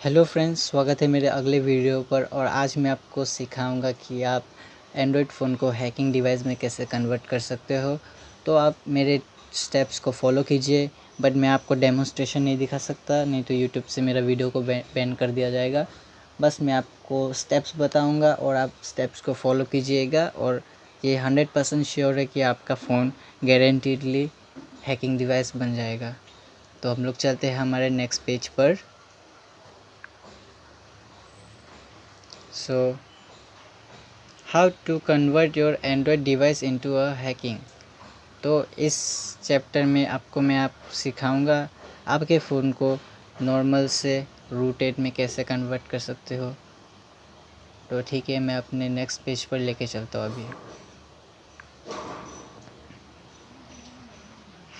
Hello friends, स्वागत है मेरे अगले वीडियो पर। और आज मैं आपको सिखाऊंगा कि आप एंड्रॉयड फ़ोन को हैकिंग डिवाइस में कैसे कन्वर्ट कर सकते हो। तो आप मेरे स्टेप्स को फॉलो कीजिए, बट मैं आपको डेमोन्स्ट्रेशन नहीं दिखा सकता, नहीं तो यूट्यूब से मेरा वीडियो को बैन कर दिया जाएगा। बस मैं आपको स्टेप्स बताऊंगा और आप स्टेप्स को फॉलो कीजिएगा, और ये 100% श्योर है कि आपका फ़ोन गारंटीडली हैकिंग डिवाइस बन जाएगा। तो हम लोग चलते हैं हमारे नेक्स्ट पेज पर। So how to convert your Android device into a hacking. तो इस चैप्टर में मैं सिखाऊंगा आपके फ़ोन को नॉर्मल से रूटेड में कैसे कन्वर्ट कर सकते हो। तो ठीक है, मैं अपने नेक्स्ट पेज पर लेके चलता हूँ अभी।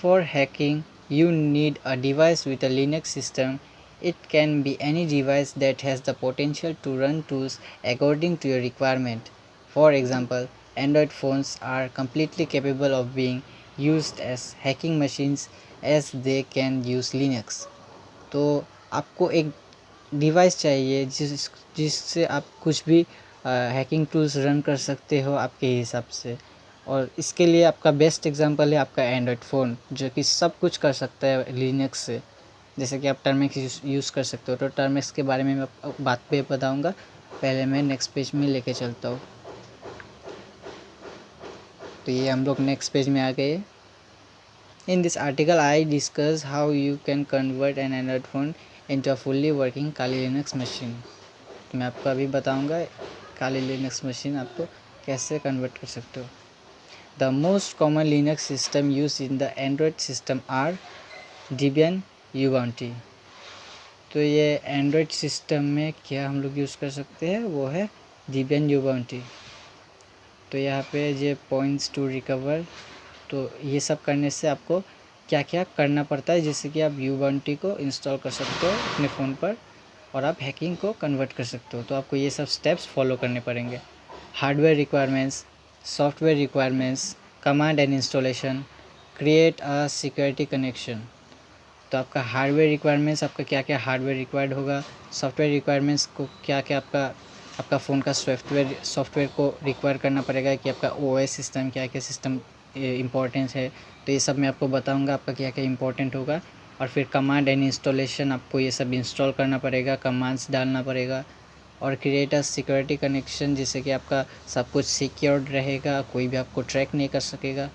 For hacking you need a device with a Linux system. It can be any device that has the potential to run tools according to your requirement. For example, Android phones are completely capable of being used as hacking machines as they can use Linux. तो आपको एक device चाहिए जिससे आप कुछ भी hacking tools run कर सकते हो आपके हिसाब से। और इसके लिए आपका बेस्ट एग्जांपल है आपका एंड्रॉयड फ़ोन, जो कि सब कुछ कर सकता है लिनक्स से। जैसे कि आप टर्मिक्स यूज़ कर सकते हो। तो टर्मिक्स के बारे में मैं बात पे बताऊंगा। पहले मैं नेक्स्ट पेज में लेके चलता हूँ। तो ये हम लोग नेक्स्ट पेज में आ गए। In this article I discuss how you can convert N Android phone into a fully working Kali Linux machine. मैं आपको अभी बताऊंगा काली लिनक्स मशीन आपको कैसे कन्वर्ट कर सकते हो। The most common Linux system used in the Android system are Debian, Ubuntu। तो ये एंड्रॉयड सिस्टम में क्या हम लोग यूज़ कर सकते हैं, वो है Debian, Ubuntu। तो यहाँ पे ये पॉइंट्स टू रिकवर। तो ये सब करने से आपको क्या क्या करना पड़ता है, जैसे कि आप Ubuntu को इंस्टॉल कर सकते हो अपने फ़ोन पर और आप हैकिंग को कन्वर्ट कर सकते हो। तो आपको ये सब स्टेप्स फॉलो करने पड़ेंगे। Hardware requirements, software requirements, command and installation, create a security connection. तो आपका हार्डवेयर रिक्वायरमेंट्स, आपका क्या क्या हार्डवेयर रिक्वायर्ड होगा। सॉफ्टवेयर रिक्वायरमेंट्स को क्या क्या आपका फ़ोन का सॉफ्टवेयर को रिक्वायर करना पड़ेगा कि आपका ओएस सिस्टम क्या क्या सिस्टम इम्पोर्टेंस है। तो ये सब मैं आपको बताऊंगा आपका क्या क्या इंपॉर्टेंट होगा। और फिर कमांड एंड इंस्टॉलेशन, आपको ये सब इंस्टॉल करना पड़ेगा, कमांड्स डालना पड़ेगा। और क्रिएट अ सिक्योरिटी कनेक्शन, जिससे कि आपका सब कुछ सिक्योर्ड रहेगा, कोई भी आपको ट्रैक नहीं कर सकेगा।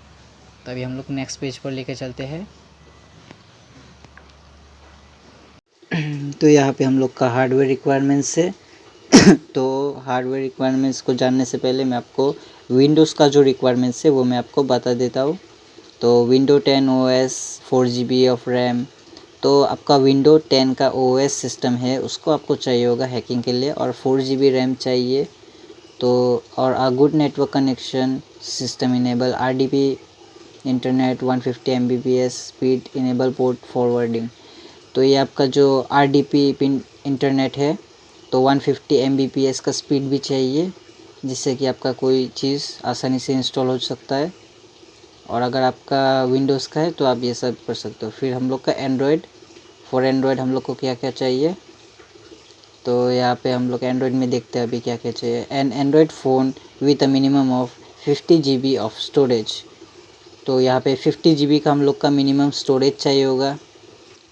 तो अभी हम लोग नेक्स्ट पेज पर लेके चलते हैं। तो यहाँ पे हम लोग का हार्डवेयर रिक्वायरमेंट्स है। तो हार्डवेयर रिक्वायरमेंट्स को जानने से पहले मैं आपको विंडोज़ का जो रिक्वायरमेंट्स है वो मैं आपको बता देता हूँ। तो window 10 OS, 4 GB of RAM. तो आपका विंडो 10 का OS सिस्टम है, उसको आपको चाहिए होगा हैकिंग के लिए, और 4 GB रैम चाहिए। तो और a good network connection, system enable RDP internet, 150 Mbps speed, enable port forwarding. तो ये आपका जो RDP इंटरनेट है, तो 150 Mbps का स्पीड भी चाहिए, जिससे कि आपका कोई चीज़ आसानी से इंस्टॉल हो सकता है। और अगर आपका विंडोज़ का है तो आप ये सब कर सकते हो। फिर हम लोग का एंड्रॉयड, फॉर एंड्रॉयड हम लोग को क्या क्या चाहिए। तो यहाँ पे हम लोग एंड्रॉयड में देखते हैं अभी क्या क्या चाहिए। N Android phone with a minimum of 50 GB of storage. तो यहाँ पे 50 GB का हम लोग का मिनिमम स्टोरेज चाहिए होगा।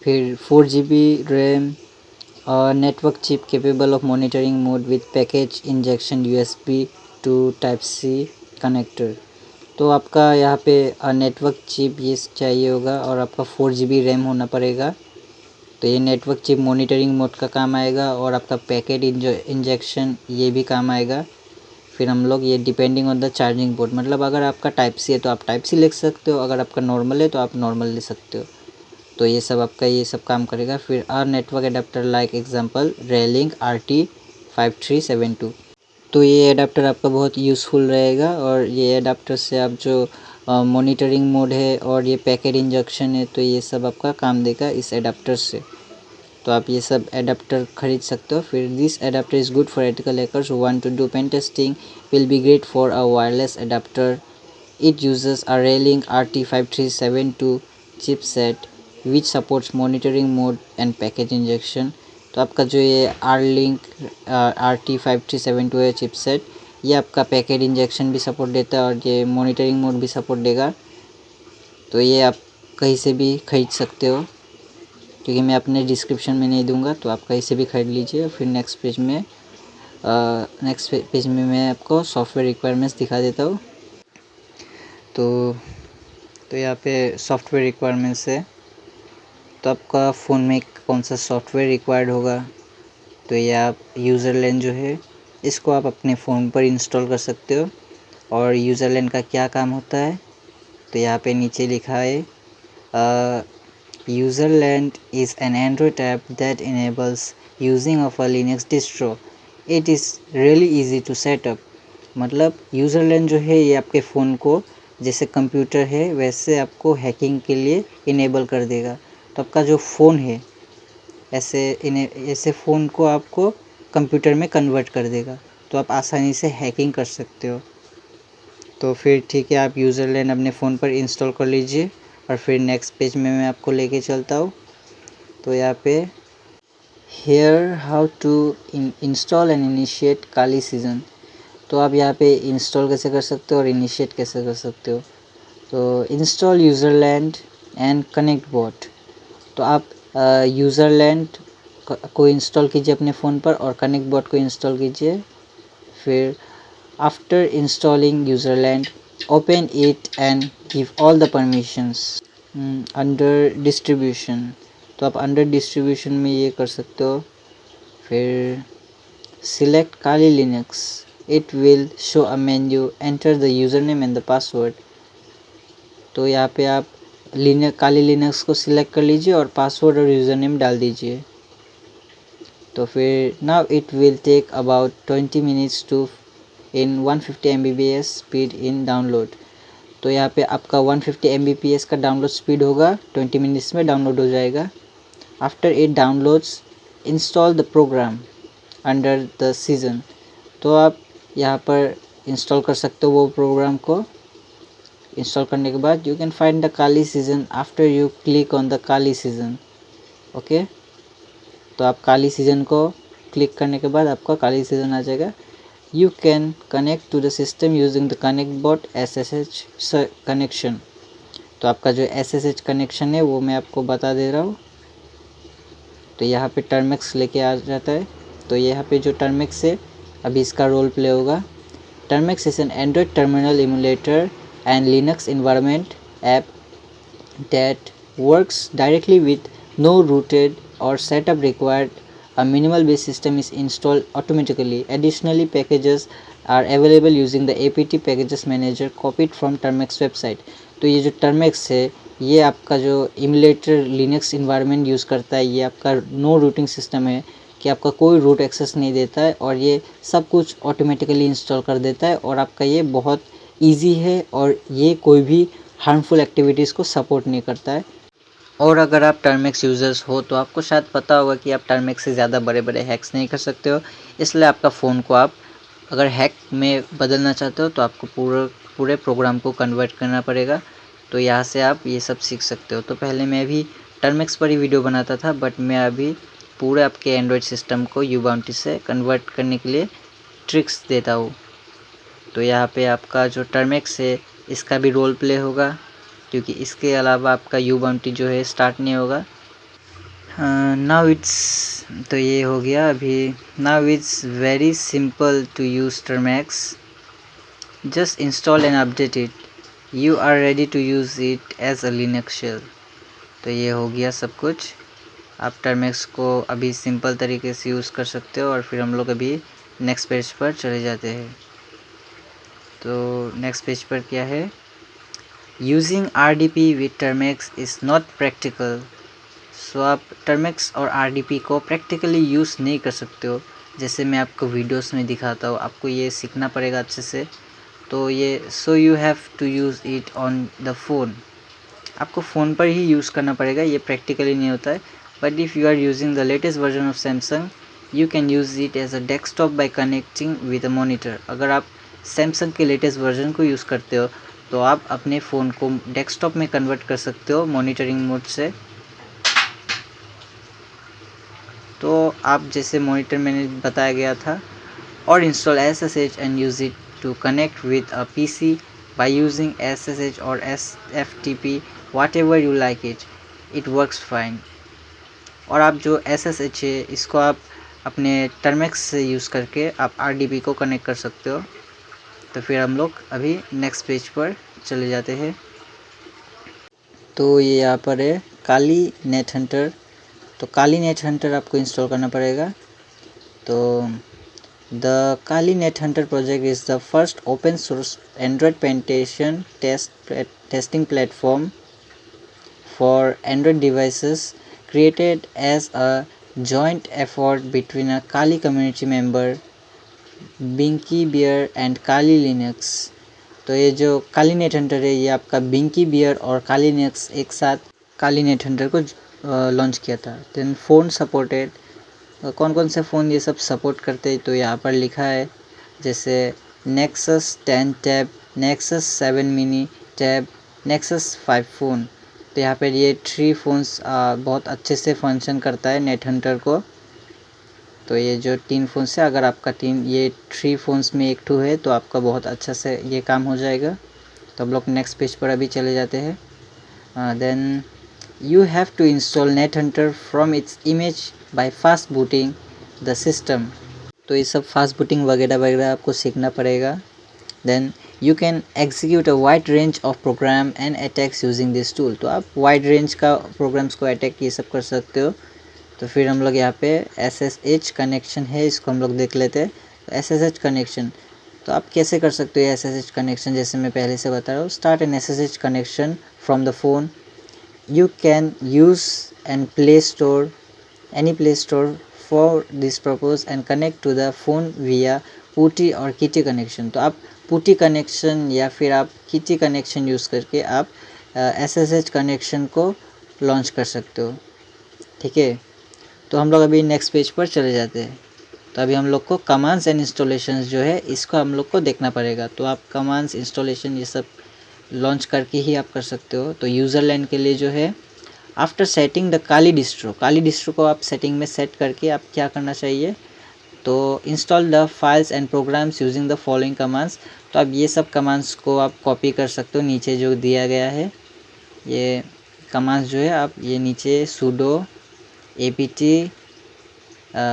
फिर 4 GB RAM, network chip capable of monitoring mode with package injection USB to type C connector. तो आपका यहाँ पे नेटवर्क चिप ये चाहिए होगा, और आपका 4 GB रैम होना पड़ेगा। तो ये नेटवर्क चिप मॉनिटरिंग मोड का काम आएगा, और आपका पैकेट इंजेक्शन ये भी काम आएगा। फिर हम लोग ये depending on the charging port, मतलब अगर आपका टाइप सी है तो आप टाइप सी ले सकते हो, अगर आपका नॉर्मल है तो आप नॉर्मल ले सकते हो। तो ये सब आपका ये सब काम करेगा। फिर or network adapter like example Ralink RT5372। तो ये एडाप्टर आपका बहुत यूज़फुल रहेगा, और ये एडाप्टर से आप जो मॉनिटरिंग मोड है और ये पैकेट इंजेक्शन है, तो ये सब आपका काम देगा इस एडाप्टर से। तो आप ये सब एडाप्टर खरीद सकते हो। फिर this adapter is good for ethical hackers who want to do pen testing, will be great for a wireless adapter. It uses a Ralink RT5372 chipset which supports monitoring mode and package injection. तो आपका जो ये RT5372 है chipset, ये आपका packet injection भी support देता है और ये मॉनिटरिंग मोड भी सपोर्ट देगा। तो ये आप कहीं से भी खरीद सकते हो, क्योंकि मैं अपने डिस्क्रिप्शन में नहीं दूंगा, तो आप कहीं से भी खरीद लीजिए। फिर नेक्स्ट पेज में मैं आपको सॉफ्टवेयर रिक्वायरमेंट्स दिखा देता हूँ। तो यहाँ पे सॉफ्टवेयर रिक्वायरमेंट्स है। तो आपका फ़ोन में कौन सा सॉफ्टवेयर रिक्वायर्ड होगा, तो ये आप यूज़रलैंड जो है इसको आप अपने फ़ोन पर इंस्टॉल कर सकते हो। और यूज़रलैंड का क्या काम होता है, तो यहाँ पे नीचे लिखा है UserLand is an Android app that enables using of a Linux distro. It is really easy to set up. मतलब यूज़रलैंड जो है ये आपके फ़ोन को जैसे कंप्यूटर है वैसे आपको हैकिंग के लिए इनेबल कर देगा। तो आपका जो फ़ोन है ऐसे फ़ोन को आपको कंप्यूटर में कन्वर्ट कर देगा, तो आप आसानी से हैकिंग कर सकते हो। तो फिर ठीक है, आप यूज़रलैंड अपने फ़ोन पर इंस्टॉल कर लीजिए और फिर नेक्स्ट पेज में मैं आपको लेके चलता हूँ। तो यहाँ पे here how to install and initiate Kali season. तो आप यहाँ पे इंस्टॉल कैसे कर सकते हो और इनिशिएट कैसे कर सकते हो। तो इंस्टॉल यूज़रलैंड एंड कनेक्ट बॉट। तो आप यूज़रलैंड को इंस्टॉल कीजिए अपने फ़ोन पर और कनेक्ट बॉट को इंस्टॉल कीजिए। फिर after installing UserLand open it and give all the permissions under distribution. तो आप अंडर डिस्ट्रीब्यूशन में ये कर सकते हो। फिर select Kali Linux, it will show a menu, enter the user name and the password. तो यहाँ पे आप काली लिनक्स को सिलेक्ट कर लीजिए और पासवर्ड और यूज़र नेम डाल दीजिए। तो फिर now it will take about 20 minutes to in 150 Mbps speed in download. तो यहाँ पे आपका 150 Mbps का डाउनलोड स्पीड होगा, 20 मिनट्स में डाउनलोड हो जाएगा। After it downloads install the program under the season. तो आप यहाँ पर इंस्टॉल कर सकते हो वो प्रोग्राम को। इंस्टॉल करने के बाद you can find the Kali season after you click on the Kali season. Okay, तो आप काली सीज़न को क्लिक करने के बाद आपका काली सीज़न आ जाएगा। You can connect to the system using the connect bot SSH connection. तो आपका जो SSH कनेक्शन है वो मैं आपको बता दे रहा हूँ। तो यहाँ पे टर्मेक्स लेके आ जाता है। तो यहाँ पे जो टर्मेक्स है अभी इसका रोल प्ले होगा। Termux is an Android terminal emulator and Linux environment app that works directly with no rooted or setup required. A minimal base system is installed automatically. Additionally, packages are available using the apt packages manager copied from Termex website. तो ये जो Termex है ये आपका जो emulator Linux environment use करता है, ये आपका नो रूटिंग सिस्टम है कि आपका कोई रूट एक्सेस नहीं देता है और ये सब कुछ ऑटोमेटिकली इंस्टॉल कर देता है और आपका ये बहुत ईजी है और ये कोई भी हार्मफुल एक्टिविटीज़ को सपोर्ट नहीं करता है। और अगर आप टर्मेक्स यूज़र्स हो तो आपको शायद पता होगा कि आप टर्मेक्स से ज़्यादा बड़े बड़े हैक्स नहीं कर सकते हो, इसलिए आपका फ़ोन को आप अगर हैक में बदलना चाहते हो तो आपको पूरे प्रोग्राम को कन्वर्ट करना पड़ेगा। तो यहाँ से आप ये सब सीख सकते हो। तो पहले मैं भी टर्मेक्स पर ही वीडियो बनाता था, बट मैं अभी पूरे आपके एंड्रॉयड सिस्टम को यूबाउंटी से कन्वर्ट करने के लिए ट्रिक्स देता हूँ। तो यहाँ पे आपका जो टर्मेक्स है इसका भी रोल प्ले होगा, क्योंकि इसके अलावा आपका यूबाउंटी जो है स्टार्ट नहीं होगा। नाउ इट्स, तो ये हो गया अभी। Now it's very simple to use Termux, just install and update it, you are ready to use it as a Linux shell. तो ये हो गया सब कुछ। आप टर्मेक्स को अभी सिंपल तरीके से यूज़ कर सकते हो और फिर हम लोग अभी नेक्स्ट पेज पर चले जाते हैं। तो नेक्स्ट पेज पर क्या है, using RDP with Termux is not practical. So आप टर्मेक्स और RDP को प्रैक्टिकली यूज़ नहीं कर सकते हो, जैसे मैं आपको वीडियोस में दिखाता हूँ, आपको ये सीखना पड़ेगा अच्छे से। तो ये so you have to use it on the phone, आपको फ़ोन पर ही यूज़ करना पड़ेगा, ये प्रैक्टिकली नहीं होता है। But if you are using the latest version of Samsung you can use it as a desktop by connecting with a monitor. अगर आप सैमसंग के लेटेस्ट वर्जन को यूज़ करते हो तो आप अपने फ़ोन को डेस्कटॉप में कन्वर्ट कर सकते हो मॉनिटरिंग मोड से। तो आप जैसे मॉनिटर मैंने बताया गया था, और install SSH and use it to connect with a PC by using SSH or FTP, whatever you like it works fine। और आप जो SSH है इसको आप अपने टर्मेक्स से यूज़ करके आप RDP को कनेक्ट कर सकते हो। तो फिर हम लोग अभी नेक्स्ट पेज पर चले जाते हैं। तो ये यहाँ पर है काली नेट हंटर। तो काली नेट हंटर आपको इंस्टॉल करना पड़ेगा। तो the Kali net Hunter project is the first open source Android penetration testing platform for Android devices, created as a joint effort between a Kali community member, Binky Bear and Kali Linux. तो ये जो काली net Hunter है ये आपका Venky beer और काली Linux एक साथ काली net Hunter को लॉन्च किया था। देन फ़ोन सपोर्टेड, कौन कौन से फ़ोन ये सब सपोर्ट करते हैं तो यहाँ पर लिखा है, जैसे nexus 10 tab, nexus 7 mini tab, nexus 5 phone. तो यहाँ पर ये 3 फ़ोन्स बहुत अच्छे से फंक्शन करता है नेट हंटर को। तो ये जो 3 फ़ोन्स है, अगर आपका ये 3 फ़ोन्स में एक टू है तो आपका बहुत अच्छा से ये काम हो जाएगा। तो हम लोग नेक्स्ट पेज पर अभी चले जाते हैं। Then you have to install net hunter from its image by fast booting the system. तो ये सब फास्ट बूटिंग वगैरह वगैरह आपको सीखना पड़ेगा। Then you can execute a wide range of program and attacks using this tool. तो आप वाइड रेंज का प्रोग्राम्स को अटैक ये सब कर सकते हो। तो फिर हम लोग यहाँ पे SSH कनेक्शन है, इसको हम लोग देख लेते हैं। तो SSH कनेक्शन तो आप कैसे कर सकते हो SSH कनेक्शन, जैसे मैं पहले से बता रहा हूँ। Start an SSH connection from the phone, you can use and play store any play store for this purpose and connect to the phone via PuTTY और KITTY कनेक्शन। तो आप PuTTY कनेक्शन या फिर आप KITTY कनेक्शन यूज़ करके आप SSH connection को launch कर सकते हो। ठीक है, तो हम लोग अभी नेक्स्ट पेज पर चले जाते हैं। तो अभी हम लोग को कमांड्स एंड इंस्टॉलेशंस जो है इसको हम लोग को देखना पड़ेगा। तो आप कमांड्स इंस्टॉलेशन ये सब लॉन्च करके ही आप कर सकते हो। तो यूज़र लैंड के लिए जो है, after setting the Kali distro को आप सेटिंग में सेट करके आप क्या करना चाहिए, तो install the files and programs using the following commands. तो अब ये सब कमांड्स को आप कॉपी कर सकते हो, नीचे जो दिया गया है ये कमांड्स जो है आप ये नीचे sudo apt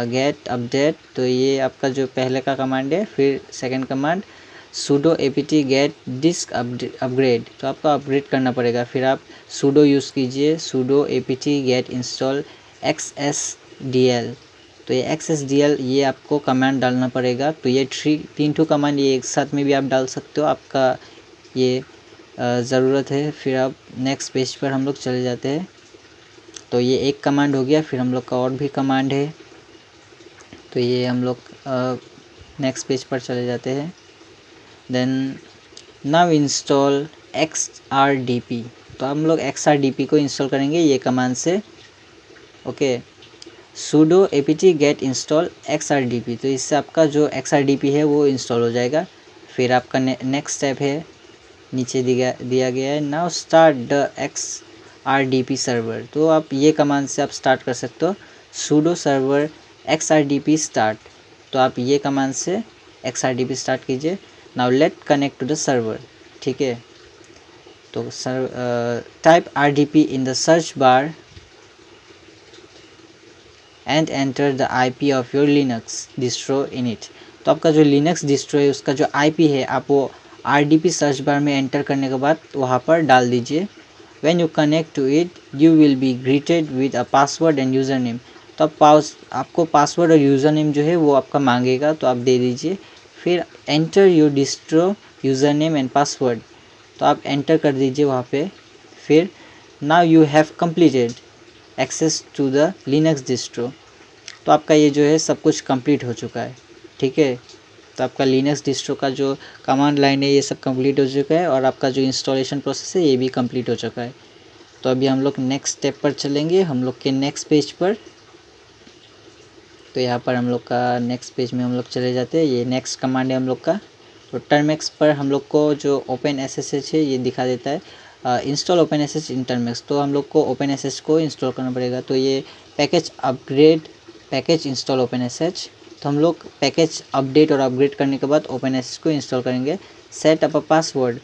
गेट अपडेट। तो ये आपका जो पहले का कमांड है। फिर second command sudo apt get disk upgrade, तो आपको अपग्रेड करना पड़ेगा। फिर आप sudo यूज़ कीजिए sudo apt get install xsdl। तो ये xsdl ये आपको कमांड डालना पड़ेगा। तो ये 3 कमांड ये एक साथ में भी आप डाल सकते हो, आपका ये ज़रूरत है। फिर आप नेक्स्ट पेज पर हम लोग चले जाते हैं। तो ये एक कमांड हो गया। फिर हम लोग का और भी कमांड है। तो ये हम लोग नेक्स्ट पेज पर चले जाते हैं। Then now install XRDP। तो हम लोग XRDP को इंस्टॉल करेंगे ये कमांड से। Okay, sudo apt get install XRDP। तो इससे आपका जो XRDP है वो इंस्टॉल हो जाएगा। फिर आपका नेक्स्ट स्टेप है, नीचे दिया गया है, now start the XRDP server. तो आप ये कमांड से आप स्टार्ट कर सकते हो, sudo सर्वर XRDP स्टार्ट। तो आप ये कमांड से XRDP स्टार्ट कीजिए। Now let connect to the server. ठीक है, तो type RDP in the search bar and enter the IP of your Linux distro in it. तो आपका जो लिनक्स डिस्ट्रो है उसका जो IP है आप वो RDP सर्च बार में एंटर करने के बाद वहाँ पर डाल दीजिए। When you connect to it you will be greeted with a password and user name. तो आपको पासवर्ड और यूज़र नेम जो है वो आपका मांगेगा, तो आप दे दीजिए। फिर enter your distro user name and password, तो आप एंटर कर दीजिए वहाँ पे। फिर now you have completed access to the Linux distro. तो आपका ये जो है सब कुछ कंप्लीट हो चुका है। ठीक है, तो आपका लिनक्स डिस्ट्रो का जो कमांड लाइन है ये सब कंप्लीट हो चुका है और आपका जो इंस्टॉलेशन प्रोसेस है ये भी कंप्लीट हो चुका है। तो अभी हम लोग नेक्स्ट स्टेप पर चलेंगे, हम लोग के नेक्स्ट पेज पर। तो यहाँ पर हम लोग का नेक्स्ट पेज में हम लोग चले जाते हैं। ये नेक्स्ट कमांड है हम लोग का। तो टर्मेक्स पर हम लोग को जो ओपन SSH है ये दिखा देता है, इंस्टॉल ओपन SSH इन टर्मेक्स। तो हम लोग को ओपन SSH को इंस्टॉल करना पड़ेगा। तो ये package upgrade package install OpenSSH। तो हम लोग पैकेज अपडेट और अपग्रेड करने के बाद OpenSSH को इंस्टॉल करेंगे। सेट अप अ पासवर्ड,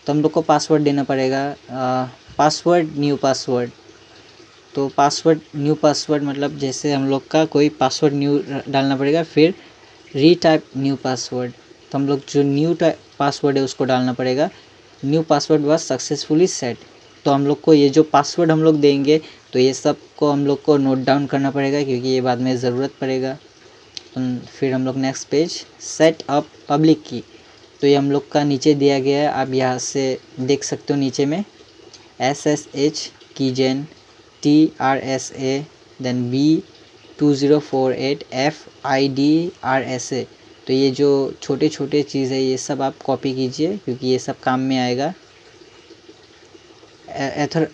तो हम लोग को पासवर्ड देना पड़ेगा, पासवर्ड न्यू पासवर्ड। तो पासवर्ड न्यू पासवर्ड मतलब जैसे हम लोग का कोई पासवर्ड न्यू डालना पड़ेगा, फिर रीटाइप न्यू पासवर्ड। तो हम लोग जो न्यू पासवर्ड है उसको डालना पड़ेगा। New password was successfully set. तो हम लोग को ये जो पासवर्ड हम लोग देंगे तो ये सब को हम लोग को नोट डाउन करना पड़ेगा, क्योंकि ये बाद में ज़रूरत पड़ेगा। तो फिर हम लोग next page set up public की, तो ये हम लोग का नीचे दिया गया है, आप यहाँ से देख सकते हो नीचे में SSH कीजेन TRSA देन B2048 FIDRSA। तो ये जो छोटे छोटे चीज़ है ये सब आप कॉपी कीजिए, क्योंकि ये सब काम में आएगा।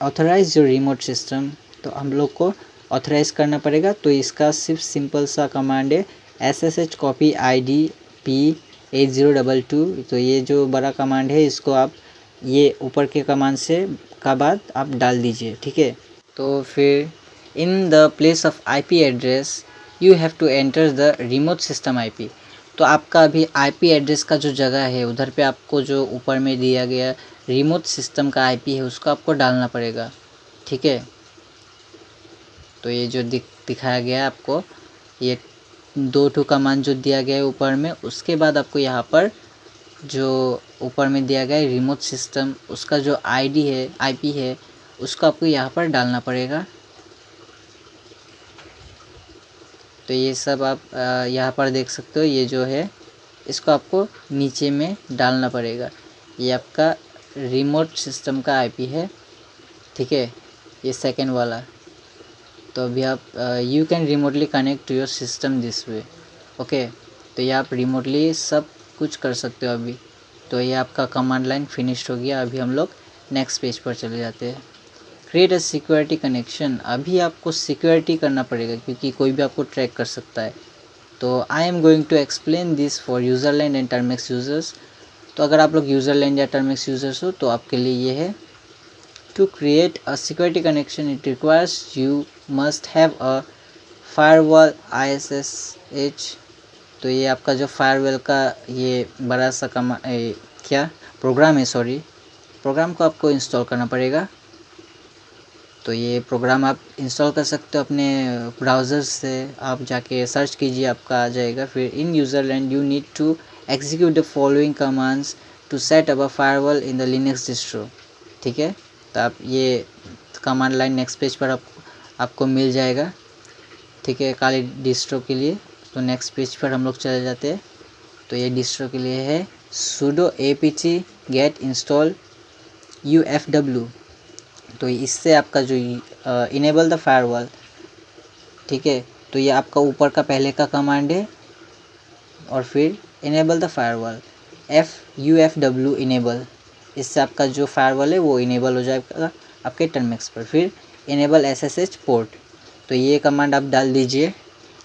ऑथराइज योर रिमोट सिस्टम, तो हम लोग को ऑथराइज करना पड़ेगा। तो इसका सिर्फ सिंपल सा कमांड है SSH कॉपी ID P8022। तो ये जो बड़ा कमांड है इसको आप ये ऊपर के कमांड से का बाद आप डाल दीजिए, ठीक है। तो फिर in the place of IP address you have to enter the remote system IP। तो आपका अभी IP एड्रेस का जो जगह है उधर पे आपको जो ऊपर में दिया गया रिमोट सिस्टम का IP है उसको आपको डालना पड़ेगा, ठीक है। तो ये जो दिखाया गया है आपको, ये 2 कमांड जो दिया गया है ऊपर में, उसके बाद आपको यहाँ पर जो ऊपर में दिया गया है रिमोट सिस्टम उसका जो ID है IP है उसको आपको यहाँ पर डालना पड़ेगा। तो ये सब आप यहाँ पर देख सकते हो, ये जो है इसको आपको नीचे में डालना पड़ेगा। ये आपका रिमोट सिस्टम का IP है, ठीक है, ये सेकेंड वाला। तो अभी आप you can remotely connect to your system this way, okay. तो ये आप रिमोटली सब कुछ कर सकते हो अभी। तो ये आपका कमांड लाइन फिनिश्ड हो गया। अभी हम लोग नेक्स्ट पेज पर चले जाते हैं। क्रिएट अ सिक्योरिटी कनेक्शन, अभी आपको सिक्योरिटी करना पड़ेगा क्योंकि कोई भी आपको ट्रैक कर सकता है। तो I am going to explain this for UserLAnd and Termux users. तो अगर आप लोग यूज़रलैंड या टर्मेक्स यूज़र्स हो तो आपके लिए ये है। To create a security connection it requires you must have a firewall ISSH। तो ये आपका जो फायरवॉल का ये बड़ा सा क्या प्रोग्राम है, सॉरी, प्रोग्राम को आपको इंस्टॉल करना पड़ेगा। तो ये प्रोग्राम आप इंस्टॉल कर सकते हो अपने ब्राउज़र से, आप जाके सर्च कीजिए आपका आ जाएगा। फिर in UserLAnd you need to execute the following commands to set up a firewall in the Linux distro, ठीक है। तो आप ये कमांड लाइन नेक्स्ट पेज पर आपको मिल जाएगा, ठीक है, काली डिस्ट्रो के लिए। तो नेक्स्ट पेज पर हम लोग चले जाते हैं। तो ये डिस्ट्रो के लिए है sudo apt get install UFW। तो इससे आपका जो इनेबल द फायरवॉल, ठीक है। तो ये आपका ऊपर का पहले का कमांड है और फिर enable the firewall FUFW enable, इससे आपका जो फायरवॉल है वो इनेबल हो जाएगा आपके टर्मिनल्स पर। फिर इनेबल SSH पोर्ट, तो ये कमांड आप डाल दीजिए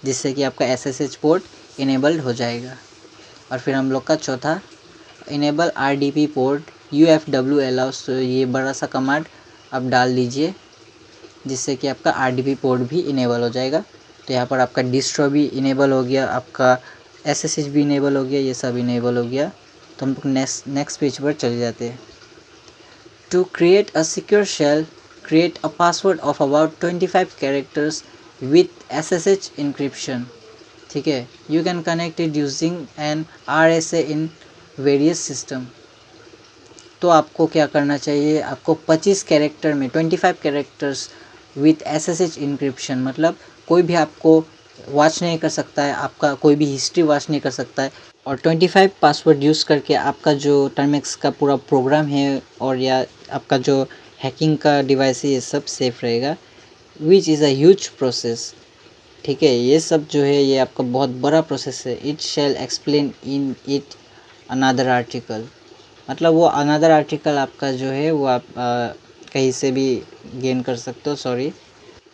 जिससे कि आपका SSH पोर्ट इनेबल्ड हो जाएगा। और फिर हम लोग का चौथा enable RDP port UFW allow us, तो ये बड़ा सा कमांड आप डाल दीजिए जिससे कि आपका RDP पोर्ट भी इनेबल हो जाएगा। तो यहाँ पर आपका डिस्ट्रो भी इनेबल हो गया, आपका SSH भी इनेबल हो गया, ये सब इनेबल हो गया। तो हम लोग नेक्स्ट पेज पर चले जाते हैं। To create a secure shell create a password of about 25 characters with SSH encryption, ठीक है। You can connect it using an RSA in various system. तो आपको क्या करना चाहिए, आपको 25 कैरेक्टर में 25 कैरेक्टर्स विथ SSH इंक्रिप्शन, मतलब कोई भी आपको वॉच नहीं कर सकता है, आपका कोई भी हिस्ट्री वॉच नहीं कर सकता है। और 25 पासवर्ड यूज़ करके आपका जो टर्मेक्स का पूरा प्रोग्राम है और या आपका जो हैकिंग का डिवाइस है ये सब सेफ रहेगा, which is a huge process, ठीक है। ये सब जो है ये आपका बहुत बड़ा प्रोसेस है। It shall explain in it another article, मतलब वो अनदर आर्टिकल आपका जो है वो आप कहीं से भी गेन कर सकते हो, सॉरी।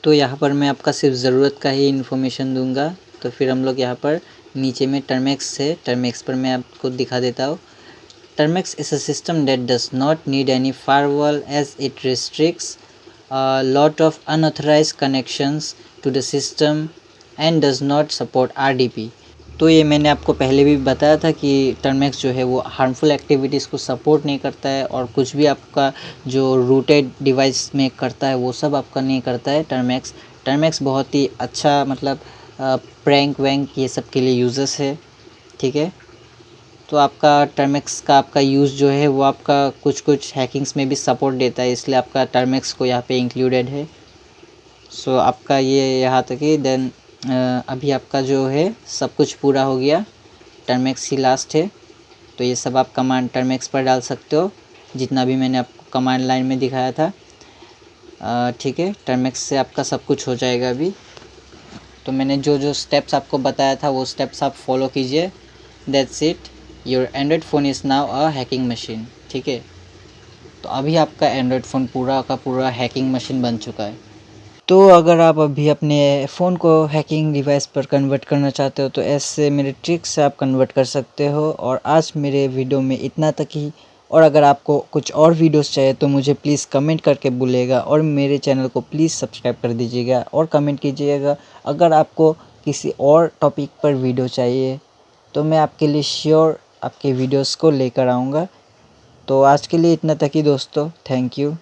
तो यहाँ पर मैं आपका सिर्फ ज़रूरत का ही इन्फॉर्मेशन दूंगा। तो फिर हम लोग यहाँ पर नीचे में टर्मेक्स है, टर्मेक्स पर मैं आपको दिखा देता हूँ। Termux is a system that does not need any firewall as it restricts lot of unauthorised connections to the system and does not support RDP। तो ये मैंने आपको पहले भी बताया था कि टर्मेक्स जो है वो हार्मफुल एक्टिविटीज़ को सपोर्ट नहीं करता है, और कुछ भी आपका जो रूटेड डिवाइस में करता है वो सब आपका नहीं करता है टर्मेक्स। टर्मेक्स बहुत ही अच्छा मतलब प्रैंक वैंक ये सब के लिए यूजेस है, ठीक है। तो आपका टर्मेक्स का आपका यूज़ जो है वो आपका कुछ कुछ हैकिंग्स में भी सपोर्ट देता है, इसलिए आपका टर्मेक्स को यहाँ पे इंक्लूडेड है। सो आपका ये यहाँ तक ही। देन अभी आपका जो है सब कुछ पूरा हो गया, टर्मेक्स ही लास्ट है। तो ये सब आप कमांड टर्मेक्स पर डाल सकते हो, जितना भी मैंने आपको कमांड लाइन में दिखाया था, ठीक है। टर्मेक्स से आपका सब कुछ हो जाएगा अभी। तो मैंने जो जो स्टेप्स आपको बताया था वो स्टेप्स आप फॉलो कीजिए। That's it, your Android phone is now a hacking machine, ठीक है। तो अभी आपका एंड्रॉयड फ़ोन पूरा का पूरा हैकिंग मशीन बन चुका है। तो अगर आप अभी अपने फ़ोन को हैकिंग डिवाइस पर कन्वर्ट करना चाहते हो तो ऐसे मेरे ट्रिक्स से आप कन्वर्ट कर सकते हो। और आज मेरे वीडियो में इतना तक ही। और अगर आपको कुछ और वीडियोस चाहिए तो मुझे प्लीज़ कमेंट करके बोलिएगा, और मेरे चैनल को प्लीज़ सब्सक्राइब कर दीजिएगा और कमेंट कीजिएगा। अगर आपको किसी और टॉपिक पर वीडियो चाहिए तो मैं आपके लिए श्योर आपके वीडियोस को लेकर आऊँगा। तो आज के लिए इतना तक ही दोस्तों, थैंक यू।